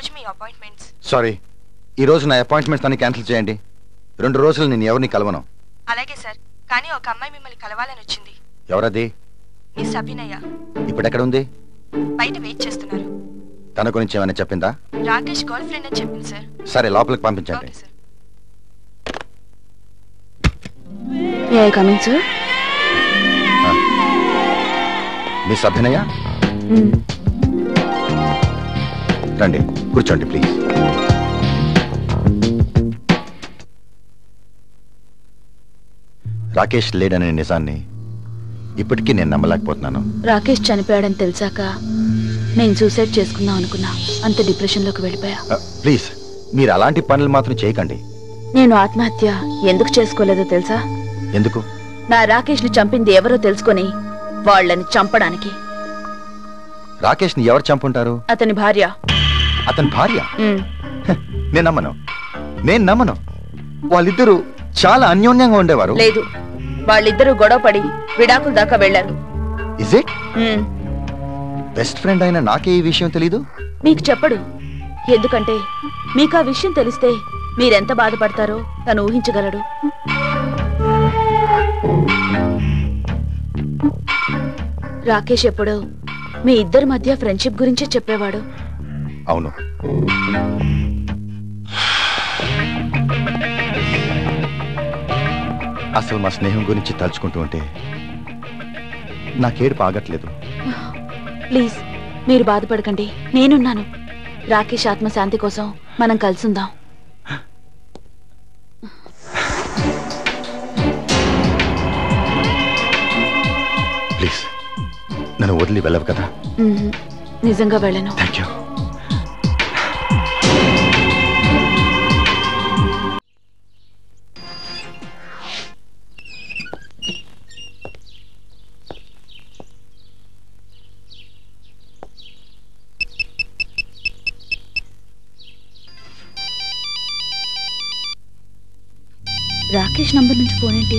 రోజు మీ appointments. Sorry, ఈ రోజు నా అపాయింట్మెంట్స్ అన్ని క్యాన్సిల్ చేయండి. 2 రోజులు నేను ఎవరిని కలవను. అలాగే సార్, కానీ ఒక అమ్మాయి మిమ్మల్ని కలవాలని వచ్చింది. ఎవరది? మిస్ అభినయ. ఇప్పుడు ఎక్కడ ఉంది? బయట వెయిట్ చేస్తున్నారు. తన గురించి ఏమైనా చెప్పిందా? రాకేష్ గర్ల్ ఫ్రెండ్ అని చెప్పింది సార్. సరే, లోపలికి పంపించండి. Okay sir. Coming sir. Miss Abhinaya, రండి, కూర్చోండి ప్లీజ్. రాకేష్ లేడనే నిజాన్ని ఇప్పటికీ నేను నమ్మలేకపోతున్నాను. రాకేష్ చనిపోయాడని తెలిసాక నేను సూసైడ్ చేసుకుందాం అనుకున్నా. అంత డిప్రెషన్లోకి వెళ్ళిపోయా. ప్లీజ్, మీరు అలాంటి పనులు మాత్రం చేయకండి. నేను ఆత్మహత్య ఎందుకు చేసుకోలేదో తెలుసా? ఎందుకు? నా రాకేష్ ని చంపింది ఎవరో తెలుసుకొని వాళ్ళని చంపడానికి. రాకేష్ ని ఎవరు చంపుంటారు? అతని భార్య. అతని భార్య? నేను నమ్మను. వాళ్ళిద్దరూ చాలా అన్యోన్యంగా ఉండేవారు. లేదు, వాళ్ళిద్దరూ గొడవ పడి విడాకుల దాకా వెళ్లారు. Is it? బెస్ట్ ఫ్రెండ్ అయిన నాకే ఈ విషయం తెలీదు. మీకు చెప్పడు, ఎందుకంటే మీకు ఆ విషయం తెలిస్తే మీరెంత బాధపడతారో తను ఊహించగలడు. రాకేష్ ఎప్పుడో మీ ఇద్దరి మధ్య ఫ్రెండ్షిప్ గురించే చెప్పేవాడు. అవును, అసలు మా స్నేహం గురించి తలుచుకుంటూ ఉంటే నాకేడుపు ఆగట్లేదు. ప్లీజ్, మీరు బాధపడకండి, నేనున్నాను. రాకేష్ ఆత్మశాంతి కోసం మనం కలిసుందాం. ప్లీజ్, నన్ను వదిలి వెళ్ళవు కదా? నిజంగా వెళ్ళను. Thank you. రాకేష్ నంబర్ నుంచి ఫోన్ ఏంటి?